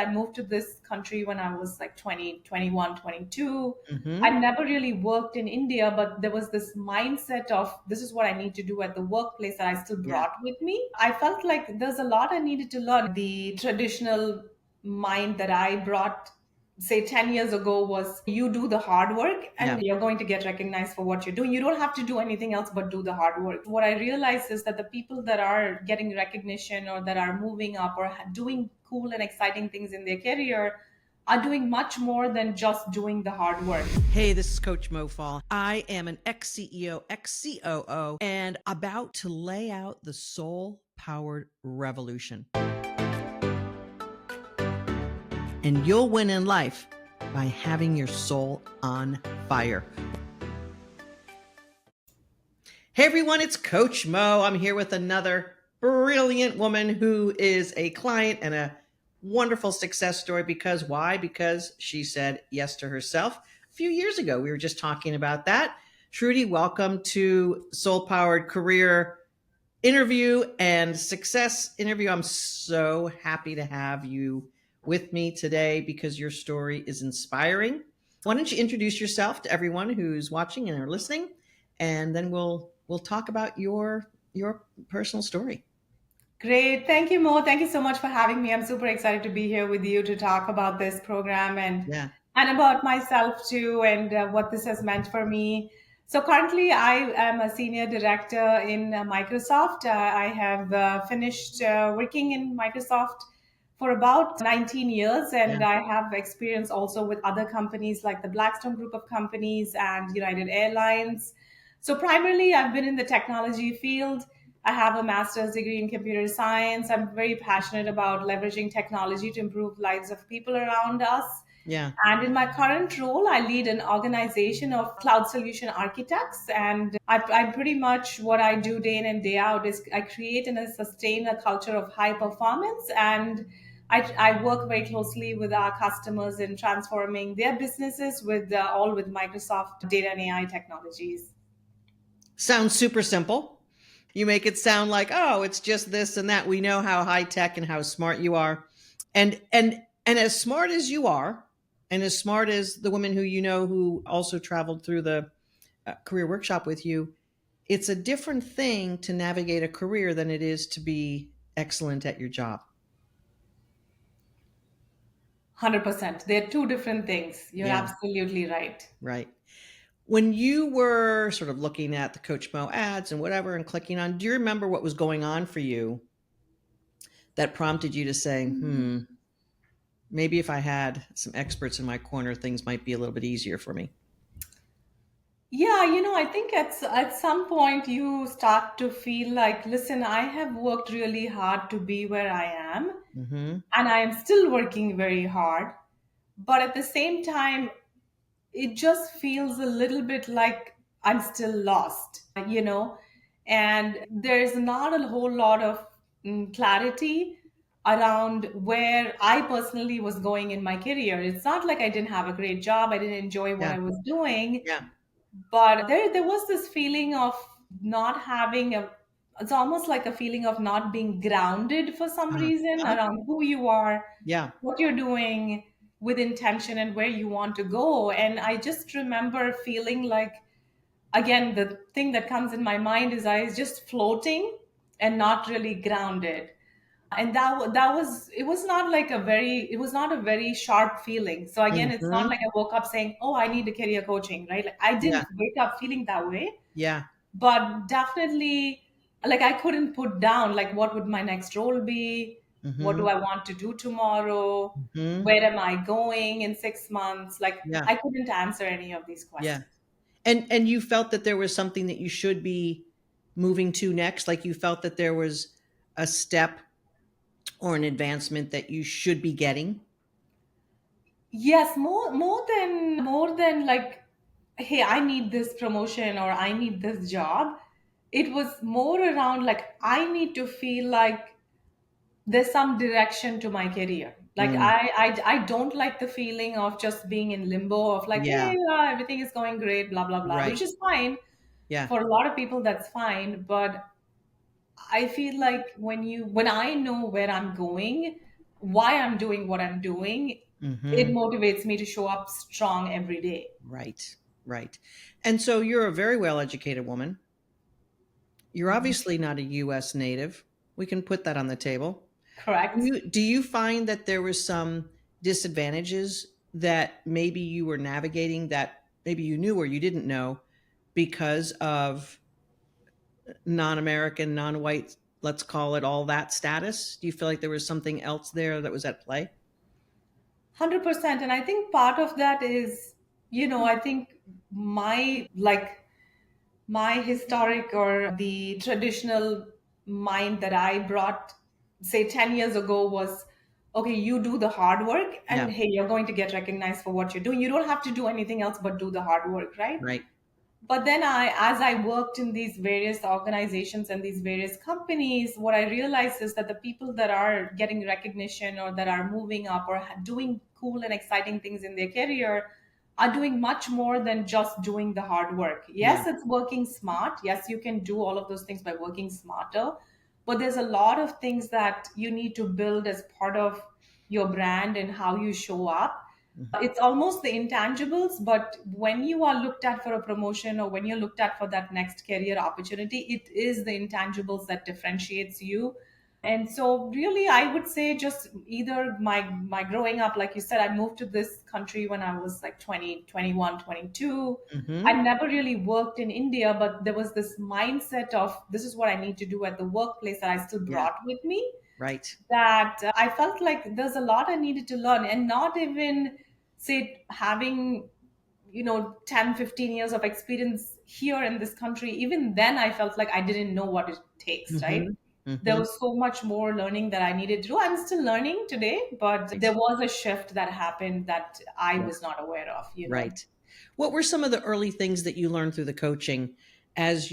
I moved to this country when I was like 20, 21, 22. I Mm-hmm. never really worked in India, but there was this mindset of this is what I need to do at the workplace that I still Yeah. brought with me. I felt like there's a lot I needed to learn. The traditional mind that I brought, say 10 years ago, was you do the hard work Yeah. and you're going to get recognized for what you're doing. You don't have to do anything else but do the hard work. What I realized is that the people that are getting recognition or that are moving up or doing cool and exciting things in their career are doing much more than just doing the hard work. Hey, this is Coach Mo Fall. I am an ex CEO, ex COO, and about to lay out the soul powered revolution. And you'll win in life by having your soul on fire. Hey everyone, it's Coach Mo. I'm here with another brilliant woman who is a client and a wonderful success story. Because why? Because she said yes to herself a few years ago. We were just talking about that. Shruti, welcome to Soul Powered Career Interview and Success Interview. I'm so happy to have you with me today because your story is inspiring. Why don't you introduce yourself to everyone who's watching and are listening, and then we'll talk about your personal story. Great. Thank you, Mo. Thank you so much for having me. I'm super excited to be here with you to talk about this program Yeah, and about myself too and what this has meant for me. So currently, I am a senior director in Microsoft. I have finished working in Microsoft for about 19 years, yeah, and I have experience also with other companies like the Blackstone Group of Companies and United Airlines. So primarily, I've been in the technology field. I have a master's degree in computer science. I'm very passionate about leveraging technology to improve lives of people around us. yeah. And in my current role, I lead an organization of cloud solution architects. And I pretty much what I do day in and day out is I create and I sustain a culture of high performance. And I work very closely with our customers in transforming their businesses with all with Microsoft data and AI technologies. Sounds super simple. You make it sound like, oh, it's just this and that. We know how high tech and how smart you are. And as smart as you are, and as smart as the woman who you know who also traveled through the career workshop with you, it's a different thing to navigate a career than it is to be excellent at your job. 100%. They're two different things. You're Yeah, absolutely right. right. When you were sort of looking at the Coach Mo ads and whatever and clicking on, do you remember what was going on for you that prompted you to say, maybe if I had some experts in my corner, things might be a little bit easier for me? Yeah, I think at some point you start to feel like, listen, I have worked really hard to be where I am, Mm-hmm. and I am still working very hard. But at the same time, it just feels a little bit like I'm still lost. And there's not a whole lot of clarity around where I personally was going in my career. It's not like I didn't have a great job, I didn't enjoy what Yeah, I was doing, yeah, but there was this feeling of not having a it's almost like a feeling of not being grounded for some reason uh-huh. around who you are, Yeah, what you're doing with intention and where you want to go. And I just remember feeling like, again, the thing that comes in my mind is I was just floating and not really grounded. And that was it was not a very sharp feeling. So again, it's not mm-hmm. like I woke up saying, oh, I need a career coaching, right? Like I Yeah, didn't wake up feeling that way, yeah, but definitely, like I couldn't put down like what would my next role be, what mm-hmm. do I want to do tomorrow, Mm-hmm. where am I going in 6 months. Like Yeah, I couldn't answer any of these yeah. questions. And you felt that there was something that you should be moving to next, like you felt that there was a step or an advancement that you should be getting. Yes, more than like, hey, I need this promotion or I need this job. It was more around like I need to feel like there's some direction to my career. Like Mm, I don't like the feeling of just being in limbo of like, yeah, hey, everything is going great, blah blah blah, right. which is fine. Yeah, For a lot of people, that's fine. But I feel like when I know where I'm going, why I'm doing what I'm doing, it Hmm. motivates me to show up strong every day. Right, right. And so you're a very well educated woman. You're Mhm. obviously not a US native. We can put that on the table. Correct. Do you find that there was some disadvantages that maybe you were navigating that maybe you knew or you didn't know because of non-American, non-white, let's call it all that status? Do you feel like there was something else there that was at play? 100%. And I think part of that is, I think my historic or the traditional mind that I brought, say, 10 years ago was, okay, you do the hard work Yeah, and hey, you're going to get recognized for what you're doing. You don't have to do anything else but do the hard work, right? right. But then as I worked in these various organizations and these various companies, what I realized is that the people that are getting recognition or that are moving up or doing cool and exciting things in their career are doing much more than just doing the hard work. Yeah. Yes, it's working smart. Yes, you can do all of those things by working smarter. But there's a lot of things that you need to build as part of your brand and how you show up. It's almost the intangibles, but when you are looked at for a promotion or when you're looked at for that next career opportunity, it is the intangibles that differentiates you. And so really I would say just either my growing up, like you said, I moved to this country when I was like 20, 21, 22. I Hmm. never really worked in India, but there was this mindset of this is what I need to do at the workplace that I still Yeah. brought with me, Right. that I felt like there's a lot I needed to learn, and not even say having 10, 15 years of experience here in this country. Even then I felt like I didn't know what it takes, right? Hmm. There Hmm. was so much more learning that I needed to do. I'm still learning today, but Right. there was a shift that happened that I Yeah. was not aware of. Right. What were some of the early things that you learned through the coaching as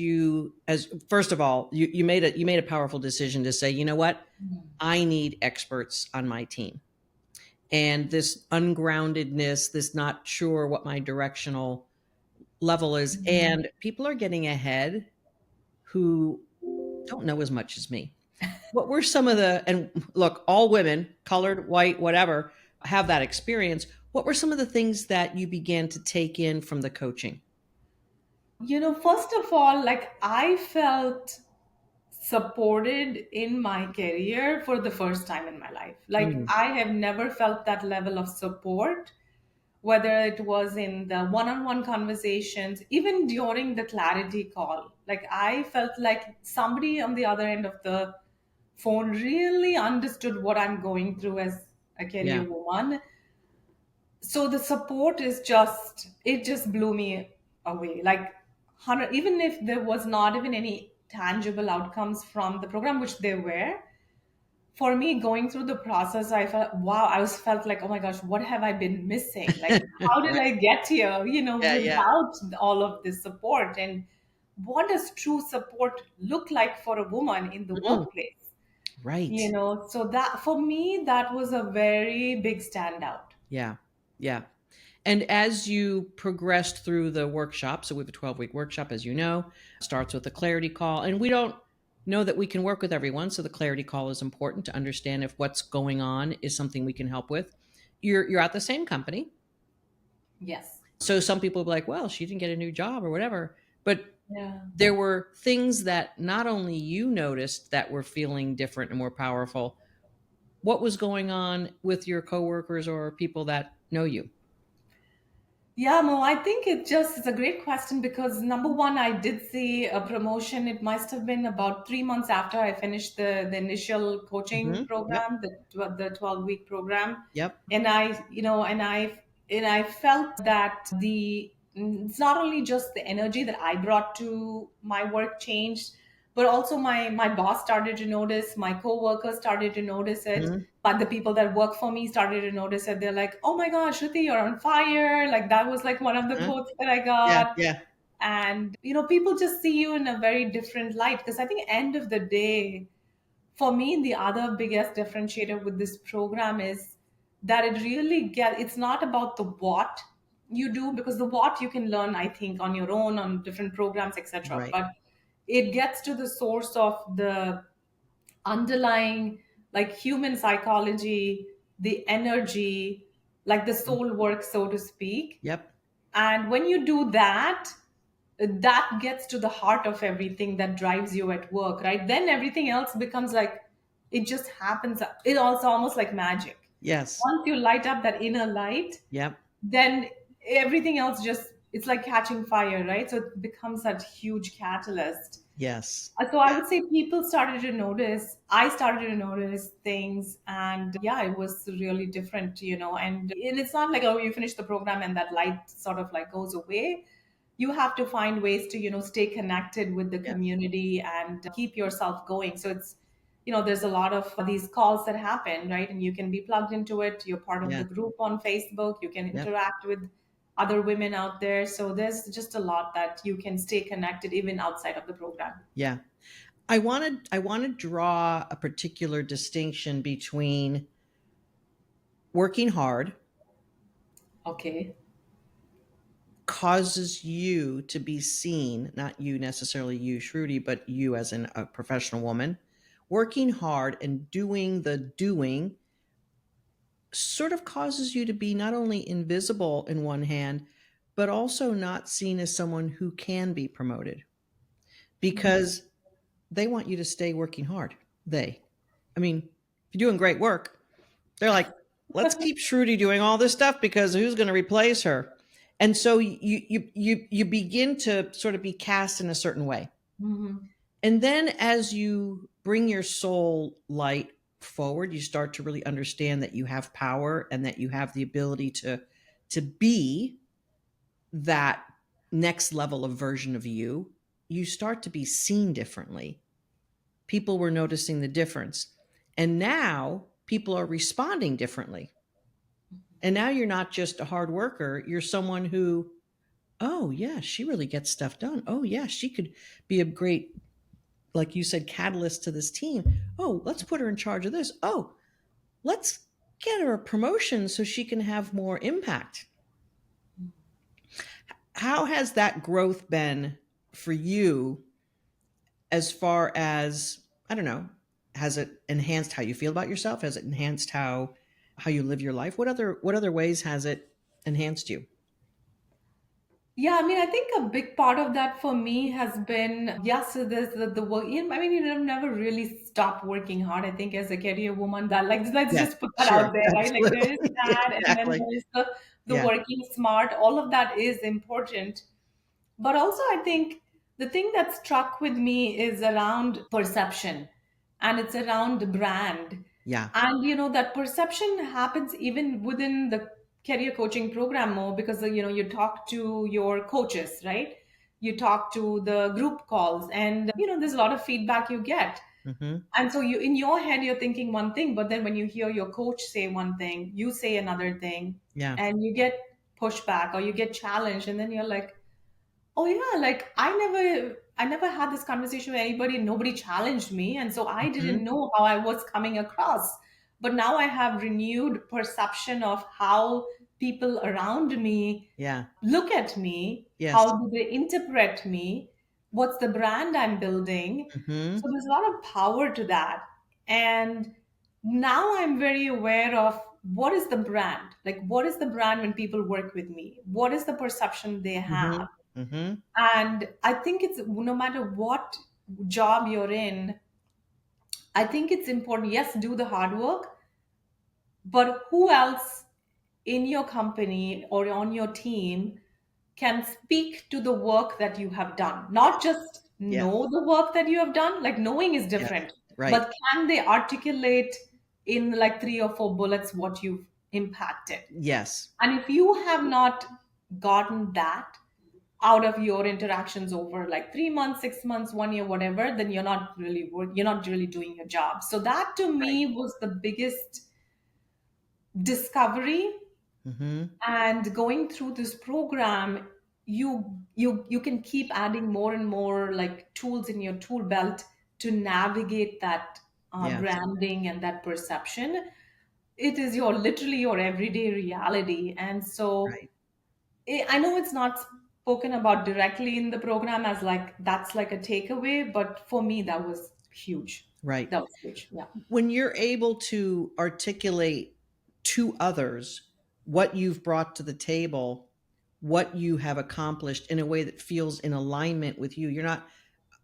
first of all, you made a powerful decision to say, you know what? I need experts on my team. And this ungroundedness, this not sure what my directional level is, Mhm. and people are getting ahead who don't know as much as me. What were some of the, and look, all women, colored, white, whatever, have that experience. What were some of the things that you began to take in from the coaching? First of all, like I felt supported in my career for the first time in my life. Like Mm, I have never felt that level of support, whether it was in the one-on-one conversations, even during the clarity call. Like I felt like somebody on the other end of the phone really understood what I'm going through as a yeah. career woman. So the support is just, it just blew me away. Like 100, even if there was not even any tangible outcomes from the program, which there were, for me going through the process, I felt, wow, I was felt like, oh my gosh, what have I been missing? Like how did Right. I get here, Yeah, yeah. without all of this support? And what does true support look like for a woman in the Mm, workplace? right. So that for me, that was a very big standout. Yeah. Yeah. And as you progressed through the workshop, so we have a 12-week workshop, as you know, starts with a clarity call. And we don't know that we can work with everyone. So the clarity call is important to understand if what's going on is something we can help with. You're at the same company. Yes. So some people will be like, well, she didn't get a new job or whatever. But Yeah. there were things that not only you noticed that were feeling different and more powerful. What was going on with your coworkers or people that know you? Yeah, Mo, I think it's a great question because number one, I did see a promotion. It must have been about 3 months after I finished the initial coaching Hmm. Yep. program, the 12-week program. Yep. And I felt that it's not only just the energy that I brought to my work changed, but also my boss started to notice, my coworkers started to notice it, Mhm. but the people that work for me started to notice it. They're like, oh my gosh, Shruti, you're on fire. Like that was like one of the Uh-huh. quotes that I Yeah, got. yeah. And people just see you in a very different light, because I think end of the day, for me, the other biggest differentiator with this program is that it's not about the what you do, because the what you can learn, I think, on your own on different programs, etc. Right. But it gets to the source of the underlying like human psychology, the energy, like the Mm. soul work, so to speak. Yep. And when you do that, that gets to the heart of everything that drives you at work, right? Then everything else becomes like, it just happens. It also almost like magic. Yes. Once you light up that inner light, Yep. then everything else just, it's like catching fire, right? So it becomes that huge catalyst. Yes. So I Yeah. would say people started to notice, I started to notice things, and yeah, it was really different, and it's not like, oh, you finish the program and that light sort of like goes away. You have to find ways to, stay connected with the Yeah. community and keep yourself going. So it's, there's a lot of these calls that happen, right? And you can be plugged into it. You're part of the Yeah. group on Facebook. You can Yep. interact with other women out there. So there's just a lot that you can stay connected even outside of the program. Yeah. I want to draw a particular distinction between working hard Okay. causes you to be seen, not you necessarily you, Shruti, but you as a professional woman. Working hard and doing the doing sort of causes you to be not only invisible in one hand, but also not seen as someone who can be promoted because they want you to stay working hard. They, I mean, if you're doing great work, they're like, let's keep Shruti doing all this stuff because who's going to replace her? And so you begin to sort of be cast in a certain way. Hmm. And then as you bring your soul light forward, you start to really understand that you have power and that you have the ability to be that next level of version of you. You start to be seen differently. People were noticing the difference. And now people are responding differently. And now you're not just a hard worker, you're someone who, oh, yeah, she really gets stuff done. Oh, yeah, she could be a great, like you said, catalyst to this team. Oh, let's put her in charge of this. Oh, let's get her a promotion so she can have more impact. How has that growth been for you as far as, I don't know, has it enhanced how you feel about yourself? Has it enhanced how you live your life? What other ways has it enhanced you? Yeah, I mean, I think a big part of that for me has been, yes, so there's the work. I mean, never really stop working hard. I think as a career woman, that like, let's Yes, just put that sure, out there, right? Like there is absolutely, that, and then exactly. there's the Yeah, working smart. All of that is important. But also, I think the thing that struck with me is around perception, and it's around the brand. yeah. And that perception happens even within the career coaching program more because you talk to your coaches, right? You talk to the group calls, and there's a lot of feedback you get. Hmm. And so you, in your head, you're thinking one thing, but then when you hear your coach say one thing, you say another thing, Yeah. and you get pushback or you get challenged, and then you're like, oh yeah, like I never had this conversation with anybody, nobody challenged me, and so I Hmm. didn't know how I was coming across. But now I have renewed perception of how people around me Yeah. look at me, Yes. how do they interpret me, what's the brand I'm building. Hmm. So there's a lot of power to that. And now I'm very aware of what is the brand? Like, what is the brand when people work with me? What is the perception they Hmm. have? Hmm. And I think it's no matter what job you're in, I think it's important. Yes, do the hard work, but who else in your company or on your team can speak to the work that you have done? Not just Yes. know the work that you have done, like knowing is Yes. different, Right. but can they articulate in like 3 or 4 bullets what you've impacted? Yes. And if you have not gotten that out of your interactions over like 3 months, 6 months, 1 year, whatever, then you're not really doing your job. So that to Right. me was the biggest discovery. Hmm. And going through this program, you can keep adding more and more like tools in your tool belt to navigate that Yes. branding and that perception. It is your literally your everyday reality. And so Right. I know it's not spoken about directly in the program as like that's like a takeaway, but for me that was huge. Right. That was huge. Yeah. When you're able to articulate to others what you've brought to the table, what you have accomplished in a way that feels in alignment with you, you're not,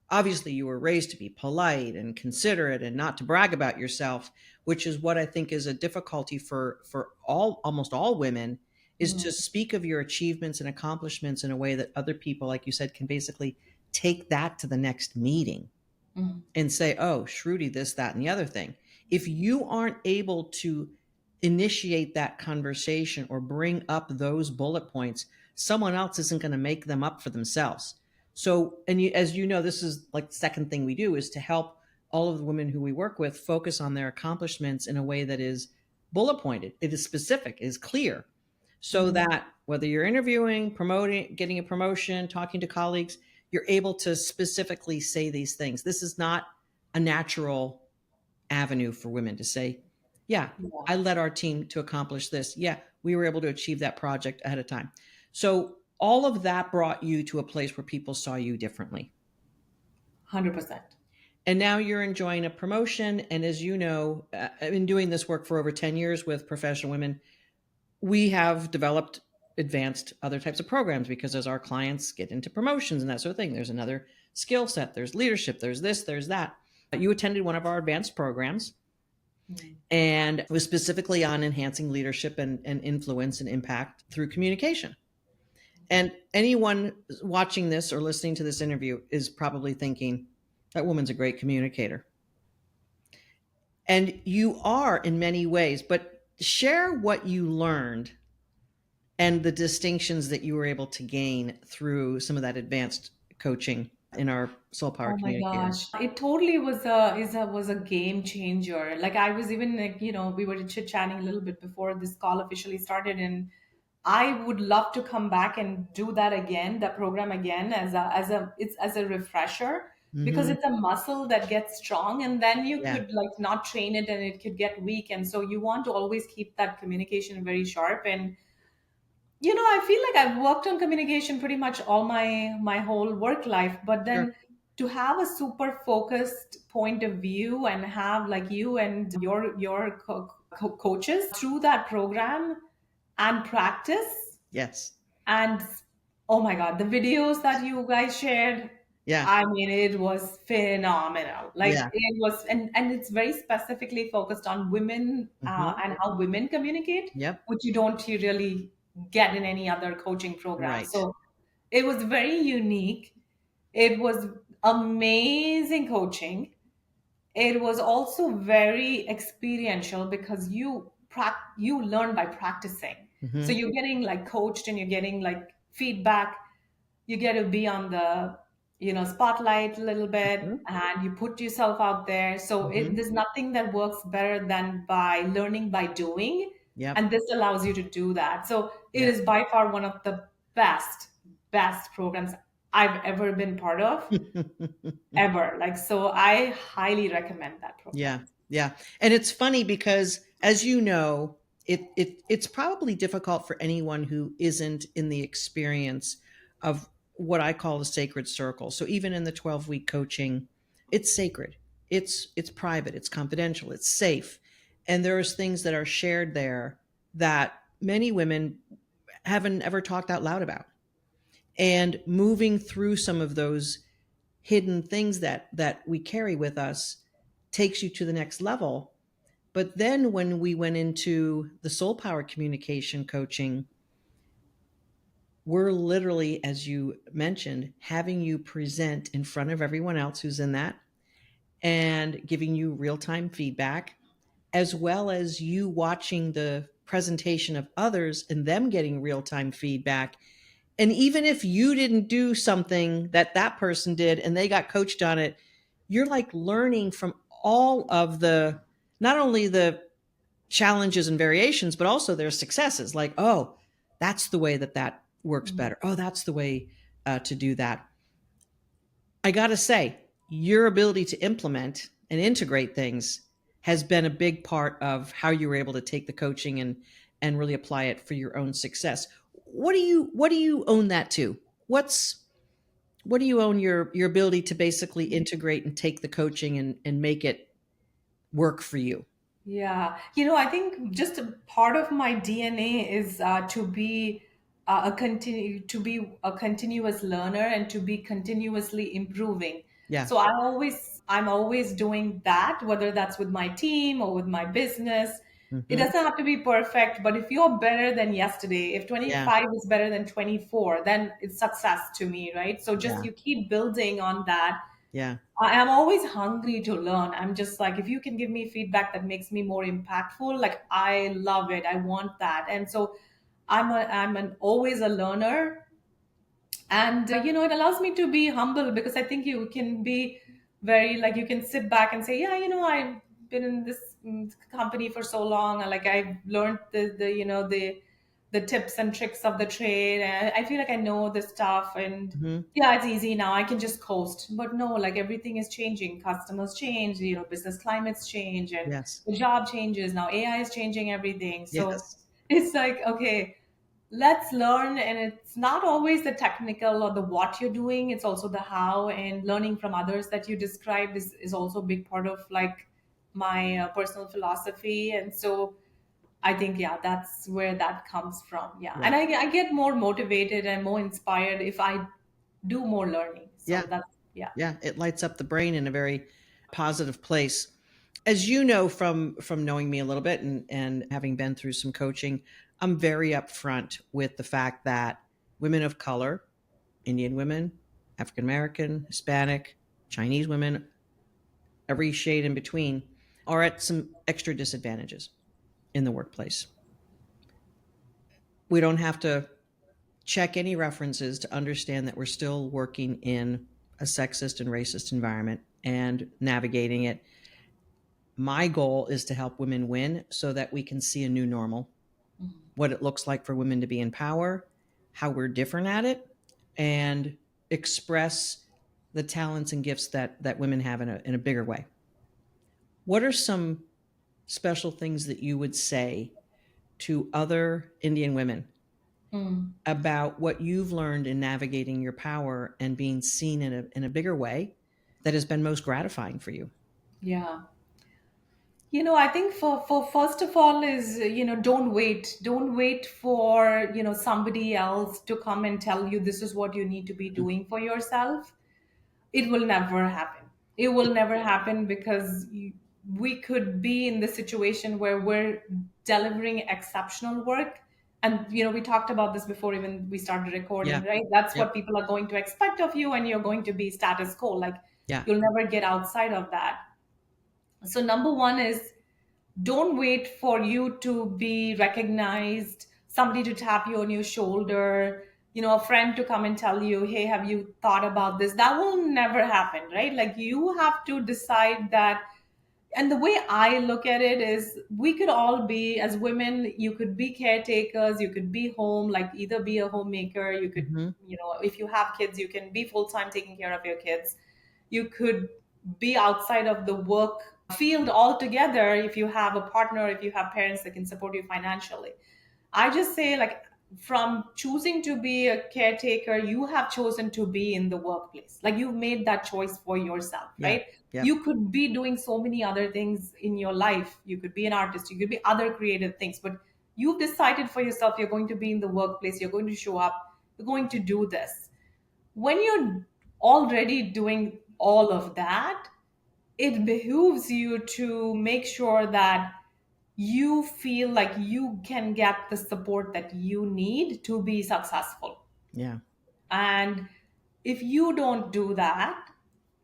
obviously you were raised to be polite and considerate and not to brag about yourself, which is what I think is a difficulty for all, almost all women, is to Mhm. speak of your achievements and accomplishments in a way that other people, like you said, can basically take that to the next meeting Mhm. and say, oh, Shruti, this, that, and the other thing. If you aren't able to initiate that conversation or bring up those bullet points, someone else isn't going to make them up for themselves. So, and you, as you know, this is like the second thing we do is to help all of the women who we work with focus on their accomplishments in a way that is bullet pointed, it is specific, it is clear, so Mhm. that whether you're interviewing, promoting, getting a promotion, talking to colleagues, you're able to specifically say these things. This is not a natural avenue for women to say, yeah, Yeah. I led our team to accomplish this. Yeah, we were able to achieve that project ahead of time. So all of that brought you to a place where people saw you differently. 100%. And now you're enjoying a promotion. And as you know, I've been doing this work for over 10 years with professional women. We have developed advanced other types of programs because as our clients get into promotions and that sort of thing, there's another skill set, there's leadership, there's this, there's that. You attended one of our advanced programs Mhm. and it was specifically on enhancing leadership and influence and impact through communication. And anyone watching this or listening to this interview is probably thinking, that woman's a great communicator. And you are in many ways, but share what you learned and the distinctions that you were able to gain through some of that advanced coaching in our soul power Oh my communicator. gosh. It totally was a game changer. Like I was even like, we were chit-chatting a little bit before this call officially started, and I would love to come back and do that again, that program again as a refresher, because Hmm. it's a muscle that gets strong and then you Yeah. could like not train it and it could get weak. And so you want to always keep that communication very sharp. And I feel like I've worked on communication pretty much all my whole work life, but Sure. then to have a super focused point of view and have like you and your coaches through that program and practice, Yes. and oh my God, the videos that you guys shared, Yeah. I mean, it was phenomenal. Like Yeah. it was, and it's very specifically focused on women Hmm. and how women communicate, Yep. which you don't really get in any other coaching program. Right. So it was very unique. It was amazing coaching. It was also very experiential because you learn by practicing. So Hmm. you're getting like coached and you're getting like feedback. You get to be on the spotlight a little bit Hmm. and you put yourself out there. So Hmm. there's nothing that works better than by learning by doing, Yep. and this allows you to do that. So it Yep. is by far one of the best programs I've ever been part of, ever. Like, so I highly recommend that Yeah, program. yeah. And it's funny because as you know, it's probably difficult for anyone who isn't in the experience of what I call the sacred circle. So even in the 12-week coaching, it's sacred. It's private, it's confidential, it's safe. And there's things that are shared there that many women haven't ever talked out loud about. And moving through some of those hidden things that we carry with us takes you to the next level. But then when we went into the soul power communication coaching, we're literally, as you mentioned, having you present in front of everyone else who's in that and giving you real-time feedback, as well as you watching the presentation of others and them getting real-time feedback. And even if you didn't do something that that person did and they got coached on it, you're like learning from all of the, not only the challenges and variations, but also their successes. Like, oh, that's the way that that works Mhm. better. Oh, that's the way to do that. I got to say, your ability to implement and integrate things has been a big part of how you were able to take the coaching and really apply it for your own success. What do you own that to? What do you own your ability to basically integrate and take the coaching and make it work for you? Yeah. I think just a part of my DNA is to be a continuous learner and to be continuously improving. Yeah. So I'm always doing that, whether that's with my team or with my business. It Hmm. doesn't have to be perfect, but if you're better than yesterday, if Yeah. 25 is better than 24, then it's success to me, right? So just Yeah. you keep building on that. Yeah. I am always hungry to learn. I'm just like, if you can give me feedback that makes me more impactful, like I love it. I want that. And so I'm an always a learner, and it allows me to be humble because I think you can be very, like, you can sit back and say, yeah, I've been in this company for so long, and like I've learned the tips and tricks of the trade, and I feel like I know the stuff, and Hmm. yeah, it's easy now, I can just coast. But no, like everything is changing, customers change, business climates change, and Yes. the job changes now, AI is changing everything. So Yes. it's like, okay, let's learn. And it's not always the technical or the what you're doing, it's also the how, and learning from others that you described is also a big part of like my personal philosophy. And so I think, yeah, that's where that comes from. Yeah. Yeah. And I get more motivated and more inspired if I do more learning. Yeah. So that's, yeah. Yeah. It lights up the brain in a very positive place. As you know from knowing me a little bit and having been through some coaching, I'm very upfront with the fact that women of color, Indian women, African American, Hispanic, Chinese women, every shade in between, are at some extra disadvantages in the workplace. We don't have to check any references to understand that we're still working in a sexist and racist environment and navigating it. My goal is to help women win so that we can see a new normal, what it looks like for women to be in power, how we're different at it, and express the talents and gifts that women have in a bigger way. What are some special things that you would say to other Indian women Mm, about what you've learned in navigating your power and being seen in a bigger way that has been most gratifying for you? yeah. I think for first of all is, don't wait for, somebody else to come and tell you this is what you need to be Mm. doing for yourself. It will never happen. It will never happen because we could be in the situation where we're delivering exceptional work. And, we talked about this before even we started recording, Yeah. right? That's Yep. what people are going to expect of you, and you're going to be status quo. Like, Yeah. you'll never get outside of that. So, number one is, don't wait for you to be recognized, somebody to tap you on your shoulder, a friend to come and tell you, hey, have you thought about this? That will never happen, right? Like, you have to decide that. And the way I look at it is, we could all be, as women, you could be caretakers, you could be home, like either be a homemaker, you could, Hmm. if you have kids, you can be full time taking care of your kids. You could be outside of the work field altogether if you have a partner, if you have parents that can support you financially. I just say, like, from choosing to be a caretaker, you have chosen to be in the workplace. Like, you've made that choice for yourself, Yeah. right? Yep. You could be doing so many other things in your life. You could be an artist, you could be other creative things, but you've decided for yourself you're going to be in the workplace, you're going to show up, you're going to do this. When you're already doing all of that, it behooves you to make sure that you feel like you can get the support that you need to be successful. Yeah. And if you don't do that,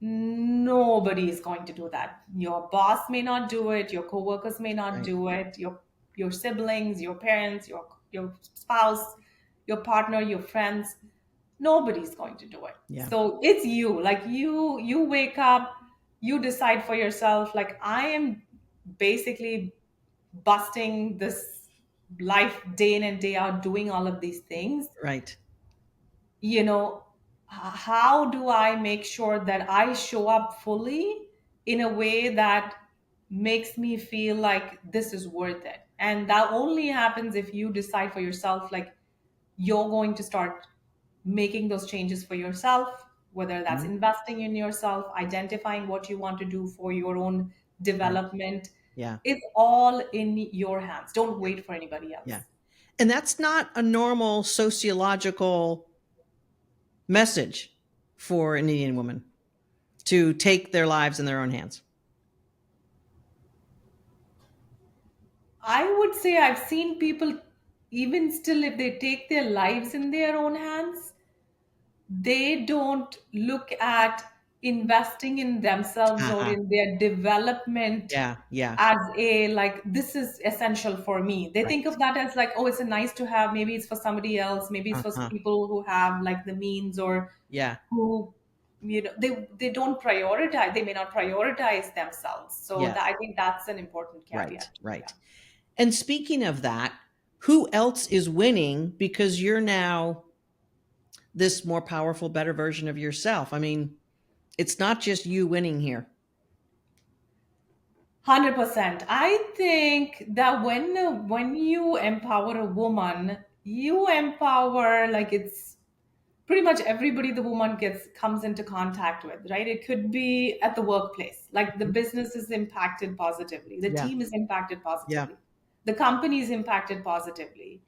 nobody is going to do that. Your boss may not do it, your coworkers may not Right. do it, your siblings, your parents, your spouse, your partner, your friends, nobody's going to do it. Yeah. So it's you. Like, you wake up, you decide for yourself, like, I am basically busting this life day in and day out doing all of these things. Right. you know how do I make sure that I show up fully in a way that makes me feel like this is worth it? And that only happens if you decide for yourself, like, you're going to start making those changes for yourself, whether that's Mhm. investing in yourself, identifying what you want to do for your own Right. development Yeah. is all in your hands. Don't Yeah. wait for anybody Yeah. else. And that's not a normal sociological message for an Indian woman to take their lives in their own hands. I would say I've seen people, even still, if they take their lives in their own hands, they don't look at investing in themselves or Uh-huh. in their development Yeah. Yeah. as a like this is essential for me. They think Right. of that as like, oh, it's a nice to have, maybe it's for somebody else, maybe it's for Uh-huh. people who have like the means, or Yeah. who, they don't prioritize, they may not prioritize themselves. So that, Yes. I think that's an important Right. caveat. Yeah. Right. And speaking of that, who else is winning because you're now this more powerful, better version of yourself? I mean, it's not just you winning here. 100%. I think that when you empower a woman, you empower, like, it's pretty much everybody the woman gets comes into contact with, right? It could be at the workplace, like the Mhm. business is impacted positively, the Yeah. team is impacted Yeah. positively, the company is impacted positively.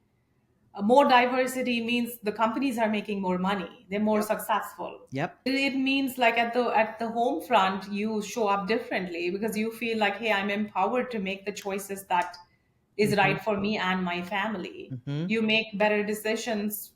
More diversity means the companies are making more money, they're more Yep. successful. Yep. It means like at the home front you show up differently because you feel like, hey, I'm empowered to make the choices that is Hmm. right for me and my family. Hmm. You make better decisions,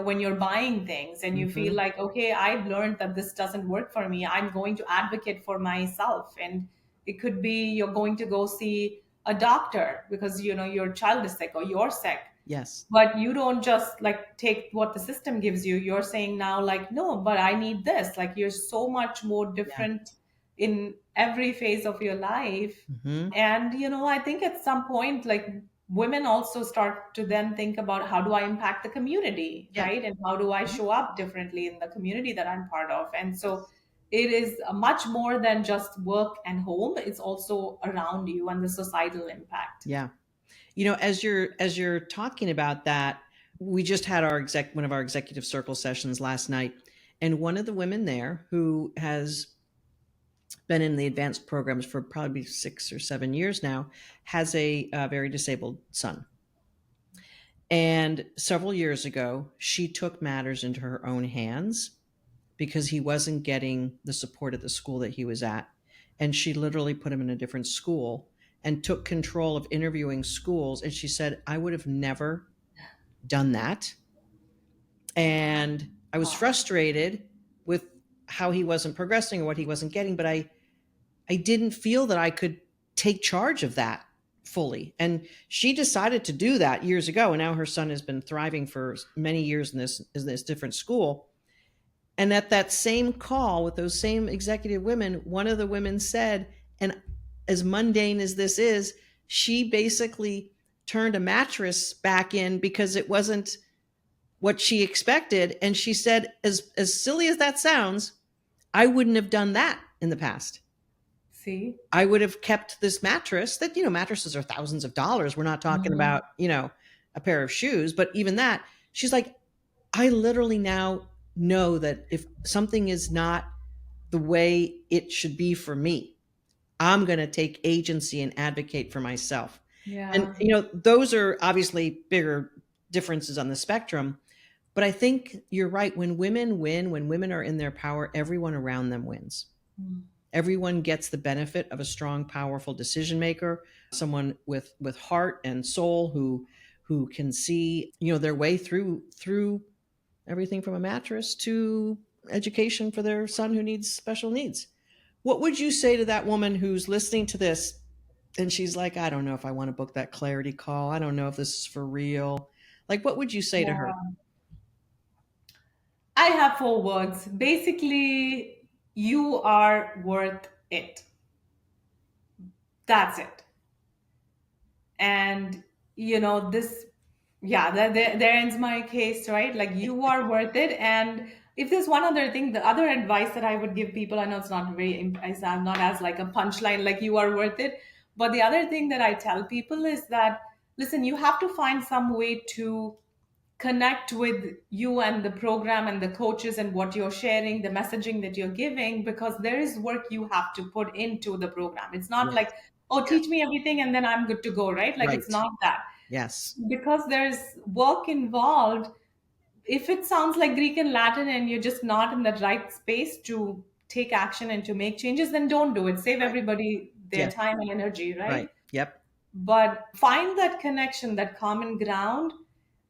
when you're buying things and you feel Hmm. like, okay, I've learned that this doesn't work for me, I'm going to advocate for myself. And it could be you're going to go see a doctor because your child is sick or you're sick, Yes. but you don't just like take what the system gives you. You're saying now, like, no, but I need this. Like, you're so much more Yeah. different in every phase of your life. Hmm. And I think at some point, like, women also start to then think about, how do I impact the community, Yeah. right? And how do I Mhm. show up differently in the community that I'm part of? And so Yes. it is much more than just work and home. It's also around you and the societal impact. Yeah. As you're talking about that, we just had one of our executive circle sessions last night, and one of the women there who has been in the advanced programs for probably 6 or 7 years now has a very disabled son. And several years ago, she took matters into her own hands because he wasn't getting the support at the school that he was at. And she literally put him in a different school and took control of interviewing schools. And she said, I would have never done that. And I was Wow. frustrated with how he wasn't progressing or what he wasn't getting, but I didn't feel that I could take charge of that fully. And she decided to do that years ago. And now her son has been thriving for many years in this different school. And at that same call with those same executive women, one of the women said, and as mundane as this is, she basically turned a mattress back in because it wasn't what she expected. And she said, as silly as that sounds, I wouldn't have done that in the past. See? I would have kept this mattress that, mattresses are thousands of dollars. We're not talking Mhm. about, a pair of shoes, but even that, she's like, I literally now know that if something is not the way it should be for me, I'm going to take agency and advocate for myself. And, Yeah. those are obviously bigger differences on the spectrum. But I think you're right. When women win, when women are in their power, everyone around them wins. Mm. Everyone gets the benefit of a strong, powerful decision maker, someone with heart and soul who can see, their way through everything from a mattress to education for their son who needs special needs. What would you say to that woman who's listening to this and she's like, I don't know if I want to book that clarity call. I don't know if this is for real. Like, what would you say to her? Yeah. I have 4 words. Basically, you are worth it. That's it. And this, yeah, there ends my case, right? Like, you are worth it. And if there's one other thing, the other advice that I would give people, I know it's not very, it's not as like a punchline, like you are worth it. But the other thing that I tell people is that, listen, you have to find some way to connect with you and the program and the coaches and what you're sharing, the messaging that you're giving, because there is work you have to put into the program. It's not Yes. like, oh, Yes. teach me everything and then I'm good to go, right? Like, it's Right. not that. Yes. Because there's work involved. If it sounds like Greek and Latin and you're just not in the right space to take action and to make changes, then don't do it. Save Right. everybody their Yes. time and energy, Right. right? Yep. But find that connection, that common ground,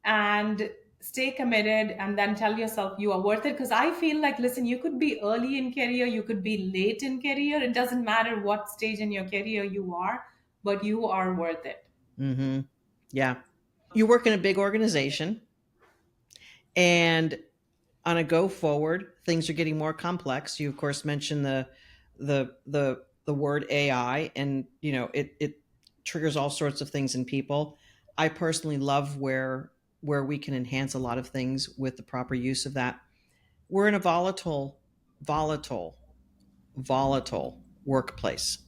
and stay committed, and then tell yourself you are worth it. Because I feel like, listen, you could be early in career, you could be late in career. It doesn't matter what stage in your career you are, but you are worth it. Mm-hmm. Yeah. You work in a big organization, and on a go forward, things are getting more complex. You of course mentioned the word AI, and it triggers all sorts of things in people. I personally love where we can enhance a lot of things with the proper use of that. We're in a volatile, volatile workplace.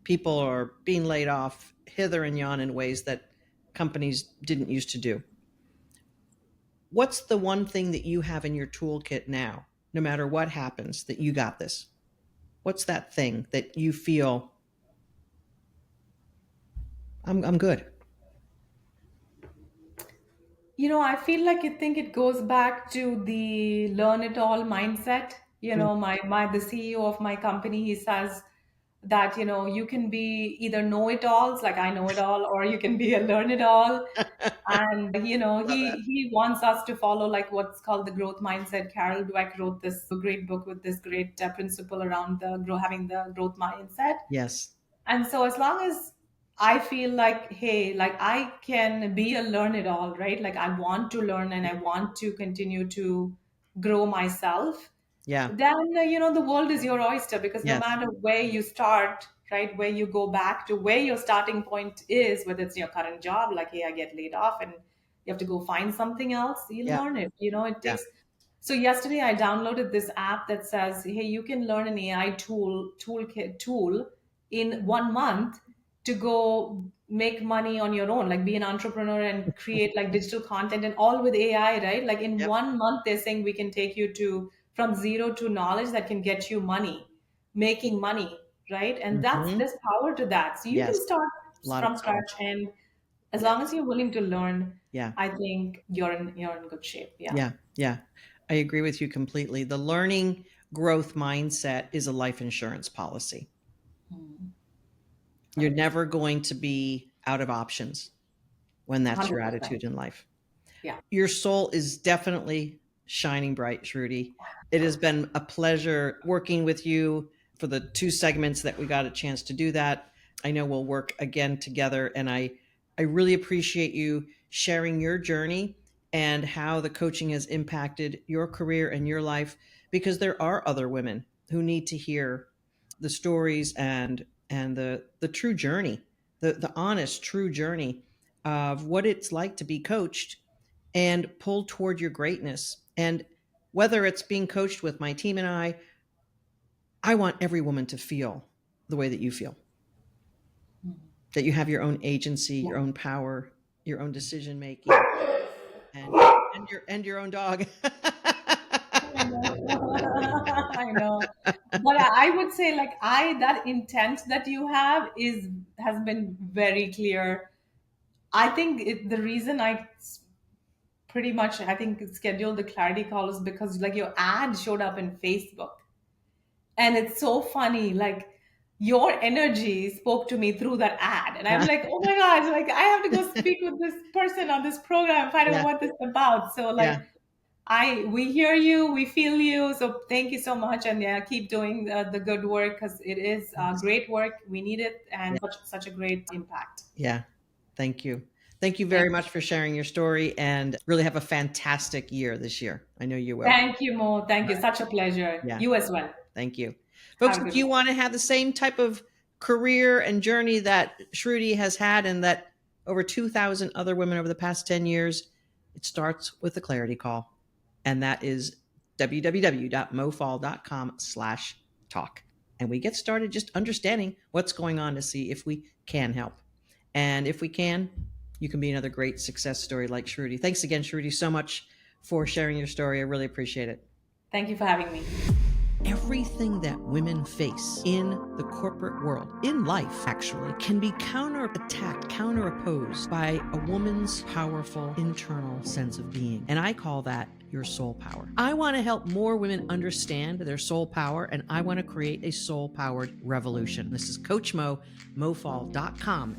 People are being laid off hither and yon in ways that companies didn't used to do. What's the one thing that you have in your toolkit now, no matter what happens, that you got this? What's that thing that you feel I'm good? I feel like I think it goes back to the learn it all mindset. Mm. My the CEO of my company, he says that, you can be either know it alls, like I know it all, or you can be a learn it all. And Love that. he wants us to follow like what's called the growth mindset. Carol Dweck wrote this great book with this great principle around having the growth mindset. Yes. And so as long as I feel like, hey, like I can be a learn it all, right? Like I want to learn and I want to continue to grow myself, Yeah. then the world is your oyster, because no Yes. matter where you start, right, where you go back to where your starting point is, whether it's your current job, like, hey, I get laid off and you have to go find something else, you Yeah. learn it. It Yeah. takes. So yesterday I downloaded this app that says, hey, you can learn an AI tool in 1 month to go make money on your own, like be an entrepreneur and create like digital content and all with AI, right? Like in Yep. 1 month, they're saying we can take you to from zero to knowledge that can get you money, making money, right? And Hmm. there's power to that. So you can Yes. start A lot of from power. scratch, and as long as Yes. you're willing to learn, Yeah. I think you're in good shape. Yeah. Yeah. Yeah. I agree with you completely. The learning growth mindset is a life insurance policy. Hmm. You're never going to be out of options when that's your 100%. attitude in life. Yeah. Your soul is definitely shining bright, Shruti. It has been a pleasure working with you for the two segments that we got a chance to do that. I know we'll work again together, and I really appreciate you sharing your journey and how the coaching has impacted your career and your life, because there are other women who need to hear the stories and the true journey, the honest true journey of what it's like to be coached and pull toward your greatness. And whether it's being coached with my team and I want every woman to feel the way that you feel, that you have your own agency, Yeah. your own power, your own decision making, and your own dog. I know. I know. But I would say, like, that intent that you have has been very clear. I think the reason pretty much, I think, scheduled the clarity call is because, like, your ad showed up in Facebook. And it's so funny. Like, your energy spoke to me through that ad. And I'm like, oh my gosh, like, I have to go speak with this person on this program, find out Yeah, what this is about. So, yeah. like, we hear you, we feel you. So thank you so much, and yeah, keep doing the good work, because it is Yes. great work. We need it, Yeah, and such a great impact. yeah. Thank you. Thank you very Thank you. much for sharing your story, and really have a fantastic year this year. I know you will. Thank you, Mo. Thank you. Such a pleasure. Yeah. You as well. Thank you. Folks, Have a if good you one. want to have the same type of career and journey that Shruti has had, and that over 2,000 other women over the past 10 years, it starts with the clarity call. And that is www.mofall.com/talk. And we get started just understanding what's going on to see if we can help. And if we can, you can be another great success story like Shruti. Thanks again, Shruti, so much for sharing your story. I really appreciate it. Thank you for having me. Everything that women face in the corporate world, in life actually, can be counterattacked, counteropposed by a woman's powerful internal sense of being. And I call that your soul power. I want to help more women understand their soul power, and I want to create a soul powered revolution. This is Coach Mo, mofall.com.